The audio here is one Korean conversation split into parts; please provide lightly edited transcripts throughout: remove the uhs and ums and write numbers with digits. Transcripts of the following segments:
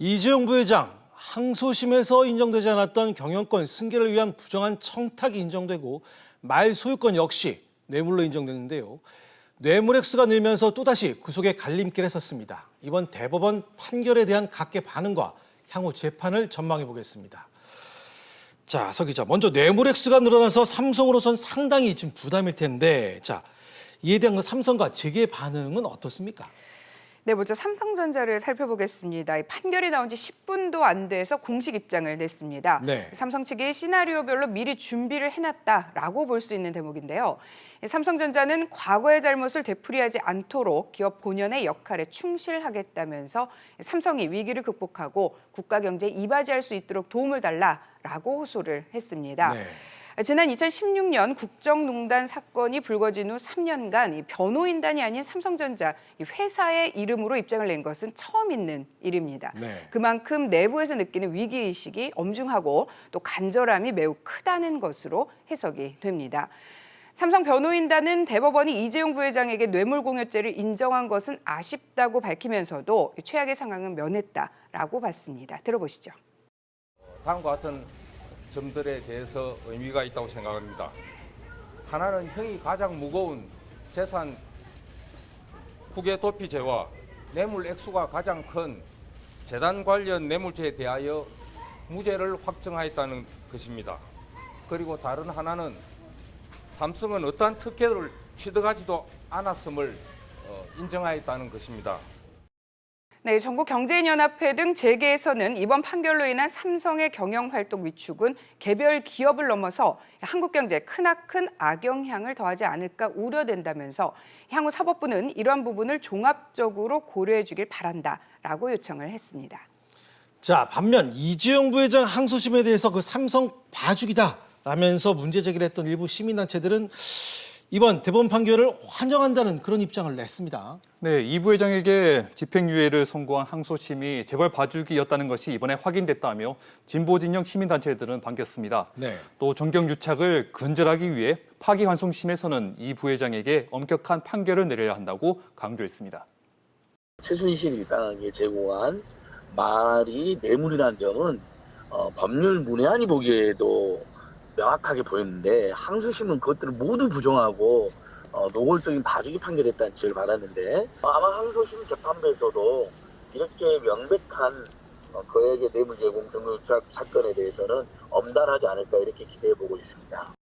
이재용 부회장 항소심에서 인정되지 않았던 경영권 승계를 위한 부정한 청탁이 인정되고 말 소유권 역시 뇌물로 인정됐는데요. 뇌물 액수가 늘면서 또다시 구속의 갈림길에 섰습니다. 이번 대법원 판결에 대한 각계 반응과 향후 재판을 전망해 보겠습니다. 자, 서 기자, 먼저 뇌물 액수가 늘어나서 삼성으로선 상당히 지금 부담일 텐데, 이에 대한 삼성과 재계 반응은 어떻습니까? 네, 먼저 삼성전자를 살펴보겠습니다. 이 판결이 나온 지 10분도 안 돼서 공식 입장을 냈습니다. 네. 삼성 측이 시나리오별로 미리 준비를 해놨다라고 볼 수 있는 대목인데요. 삼성전자는 과거의 잘못을 되풀이하지 않도록 기업 본연의 역할에 충실하겠다면서 삼성이 위기를 극복하고 국가 경제에 이바지할 수 있도록 도움을 달라라고 호소를 했습니다. 네. 지난 2016년 국정농단 사건이 불거진 후 3년간 이 변호인단이 아닌 삼성전자 회사의 이름으로 입장을 낸 것은 처음 있는 일입니다. 네. 그만큼 내부에서 느끼는 위기의식이 엄중하고 또 간절함이 매우 크다는 것으로 해석이 됩니다. 삼성 변호인단은 대법원이 이재용 부회장에게 뇌물공여죄를 인정한 것은 아쉽다고 밝히면서도 최악의 상황은 면했다라고 봤습니다. 들어보시죠. 다음과 같은 점들에 대해서 의미가 있다고 생각합니다. 하나는 형이 가장 무거운 재산 후계 도피죄와 뇌물 액수가 가장 큰 재단 관련 뇌물죄에 대하여 무죄를 확정하였다는 것입니다. 그리고 다른 하나는 삼성은 어떠한 특혜를 취득하지도 않았음을 인정하였다는 것입니다. 네, 전국경제인연합회 등 재계에서는 이번 판결로 인한 삼성의 경영활동 위축은 개별 기업을 넘어서 한국 경제에 크나큰 악영향을 더하지 않을까 우려된다면서 향후 사법부는 이러한 부분을 종합적으로 고려해 주길 바란다라고 요청을 했습니다. 자, 반면 이재용 부회장 항소심에 대해서 그 삼성 봐주기다라면서 문제 제기를 했던 일부 시민단체들은 이번 대법원 판결을 환영한다는 그런 입장을 냈습니다. 네, 이 부회장에게 집행유예를 선고한 항소심이 재벌 봐주기였다는 것이 이번에 확인됐다며 진보 진영 시민단체들은 반겼습니다. 네. 또 정경유착을 근절하기 위해 파기환송심에서는 이 부회장에게 엄격한 판결을 내려야 한다고 강조했습니다. 최순실 일당에게 제공한 말이 뇌물이라는 점은 법률 문외한이 보기에도 명확하게 보였는데 항소심은 그것들을 모두 부정하고 노골적인 봐주기 판결했다는 지적을 받았는데 아마 항소심 재판부에서도 이렇게 명백한 그에게 뇌물 제공 정경유착 사건에 대해서는 엄단하지 않을까 이렇게 기대해보고 있습니다.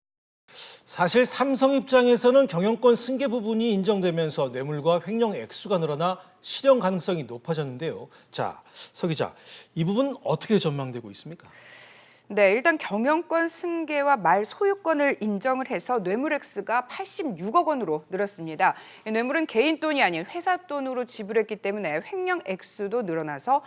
사실 삼성 입장에서는 경영권 승계 부분이 인정되면서 뇌물과 횡령 액수가 늘어나 실형 가능성이 높아졌는데요. 자, 서 기자, 이 부분 어떻게 전망되고 있습니까? 네, 일단 경영권 승계와 말 소유권을 인정을 해서 뇌물 액수가 86억 원으로 늘었습니다. 뇌물은 개인 돈이 아닌 회사 돈으로 지불했기 때문에 횡령 액수도 늘어나서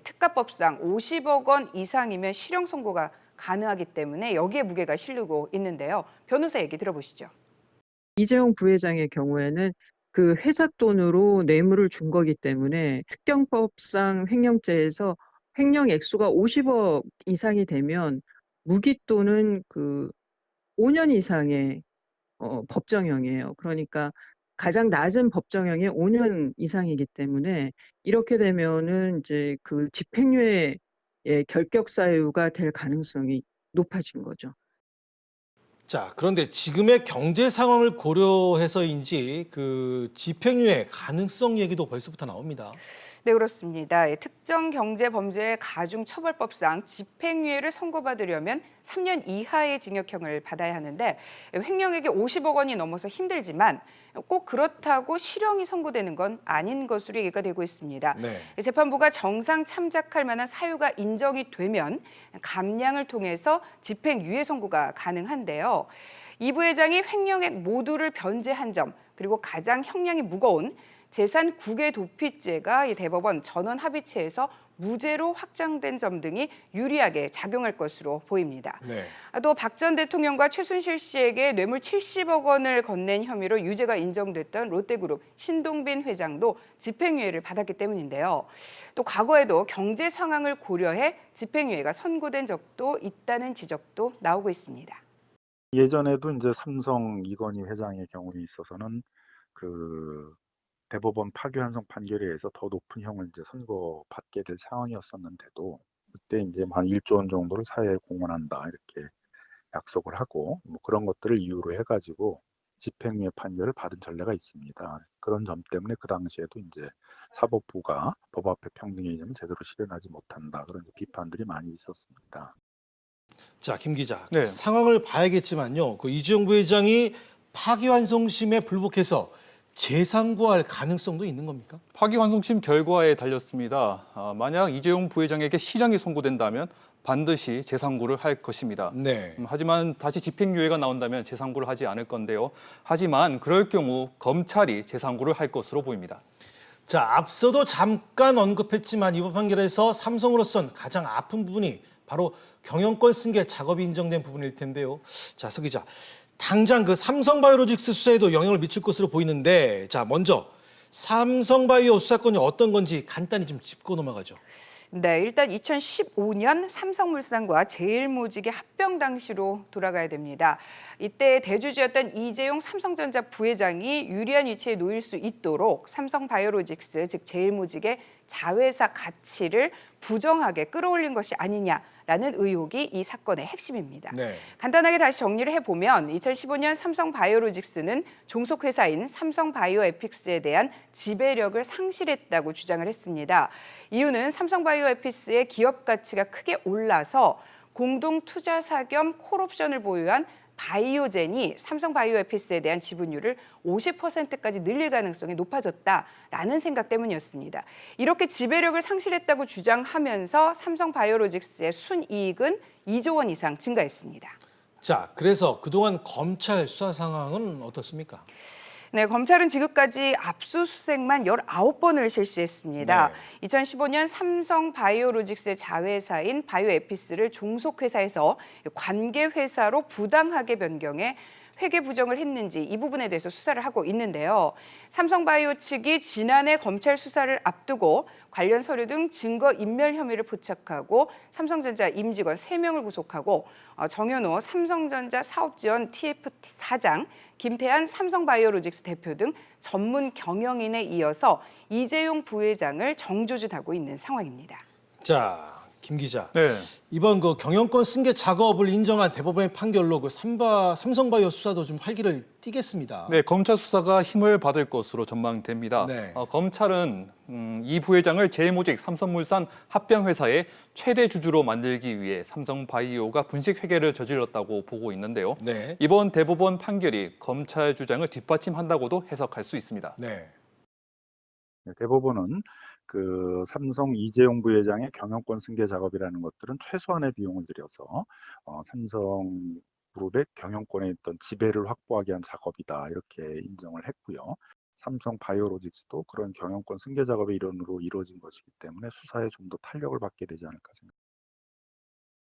특가법상 50억 원 이상이면 실형 선고가 가능하기 때문에 여기에 무게가 실리고 있는데요. 변호사 얘기 들어보시죠. 이재용 부회장의 경우에는 그 회사 돈으로 뇌물을 준 거기 때문에 특경법상 횡령죄에서 횡령 액수가 50억 이상이 되면 무기 또는 그 5년 이상의 법정형이에요. 그러니까 가장 낮은 법정형이 5년 이상이기 때문에 이렇게 되면은 이제 그 집행유예의 결격 사유가 될 가능성이 높아진 거죠. 자, 그런데 지금의 경제 상황을 고려해서인지 그 집행유예 가능성 얘기도 벌써부터 나옵니다. 네, 그렇습니다. 특정 경제 범죄의 가중처벌법상 집행유예를 선고받으려면 3년 이하의 징역형을 받아야 하는데 횡령액이 50억 원이 넘어서 힘들지만 꼭 그렇다고 실형이 선고되는 건 아닌 것으로 얘기가 되고 있습니다. 네. 재판부가 정상 참작할 만한 사유가 인정이 되면 감량을 통해서 집행유예 선고가 가능한데요. 이 부회장이 횡령액 모두를 변제한 점 그리고 가장 형량이 무거운 재산 국외 도피죄가 이 대법원 전원 합의체에서 무죄로 확정된 점 등이 유리하게 작용할 것으로 보입니다. 네. 또 박 전 대통령과 최순실 씨에게 뇌물 70억 원을 건넨 혐의로 유죄가 인정됐던 롯데그룹 신동빈 회장도 집행유예를 받았기 때문인데요. 또 과거에도 경제 상황을 고려해 집행유예가 선고된 적도 있다는 지적도 나오고 있습니다. 예전에도 이제 삼성 이건희 회장의 경우에 있어서는 그 대법원 파기환송 판결에 의해서 더 높은 형을 이제 선고받게 될 상황이었었는데도 그때 이제 한 1조 원 정도를 사회에 공헌한다 이렇게 약속을 하고 뭐 그런 것들을 이유로 해가지고 집행유예 판결을 받은 전례가 있습니다. 그런 점 때문에 그 당시에도 이제 사법부가 법 앞에 평등의 이념을 제대로 실현하지 못한다 그런 비판들이 많이 있었습니다. 자, 김 기자. 네. 상황을 봐야겠지만요. 그 이재용 부회장이 파기환송심에 불복해서 재상고할 가능성도 있는 겁니까? 파기환송심 결과에 달렸습니다. 만약 이재용 부회장에게 실형이 선고된다면 반드시 재상고를 할 것입니다. 네. 하지만 다시 집행유예가 나온다면 재상고를 하지 않을 건데요. 하지만 그럴 경우 검찰이 재상고를 할 것으로 보입니다. 자, 앞서도 잠깐 언급했지만 이번 판결에서 삼성으로선 가장 아픈 부분이 바로 경영권 승계 작업이 인정된 부분일 텐데요. 자, 서 기자. 당장 그 삼성바이오로직스 수사에도 영향을 미칠 것으로 보이는데, 자, 먼저 삼성바이오 수사권이 어떤 건지 간단히 좀 짚고 넘어가죠. 네, 일단 2015년 삼성물산과 제일모직의 합병 당시로 돌아가야 됩니다. 이때 대주주였던 이재용 삼성전자 부회장이 유리한 위치에 놓일 수 있도록 삼성바이오로직스, 즉 제일모직의 자회사 가치를 부정하게 끌어올린 것이 아니냐라는 의혹이 이 사건의 핵심입니다. 네. 간단하게 다시 정리를 해보면 2015년 삼성바이오로직스는 종속회사인 삼성바이오에픽스에 대한 지배력을 상실했다고 주장을 했습니다. 이유는 삼성바이오에픽스의 기업 가치가 크게 올라서 공동투자사 겸 콜옵션을 보유한 바이오젠이 삼성바이오에픽스에 대한 지분율을 50%까지 늘릴 가능성이 높아졌다라는 생각 때문이었습니다. 이렇게 지배력을 상실했다고 주장하면서 삼성바이오로직스의 순이익은 2조 원 이상 증가했습니다. 자, 그래서 그동안 검찰 수사 상황은 어떻습니까? 네, 검찰은 지금까지 압수수색만 19번을 실시했습니다. 네. 2015년 삼성바이오로직스의 자회사인 바이오에피스를 종속회사에서 관계회사로 부당하게 변경해 회계 부정을 했는지 이 부분에 대해서 수사를 하고 있는데요. 삼성바이오 측이 지난해 검찰 수사를 앞두고 관련 서류 등 증거 인멸 혐의를 포착하고 삼성전자 임직원 3명을 구속하고 정현호 삼성전자 사업지원 TF 사장, 김태한 삼성바이오로직스 대표 등 전문 경영인에 이어서 이재용 부회장을 정조준하고 있는 상황입니다. 자, 김 기자. 네. 이번 그 경영권 승계 작업을 인정한 대법원의 판결로 그 삼성바이오 수사도 좀 활기를 띠겠습니다. 네, 검찰 수사가 힘을 받을 것으로 전망됩니다. 네. 검찰은 이 부회장을 제일모직 삼성물산 합병회사의 최대 주주로 만들기 위해 삼성바이오가 분식 회계를 저질렀다고 보고 있는데요. 네. 이번 대법원 판결이 검찰 주장을 뒷받침한다고도 해석할 수 있습니다. 네. 대법원은 그 삼성 이재용 부회장의 경영권 승계 작업이라는 것들은 최소한의 비용을 들여서 삼성그룹의 경영권에 있던 지배를 확보하기 위한 작업이다 이렇게 인정을 했고요. 삼성 바이오로직스도 그런 경영권 승계 작업의 일환으로 이루어진 것이기 때문에 수사에 좀 더 탄력을 받게 되지 않을까 생각합니다.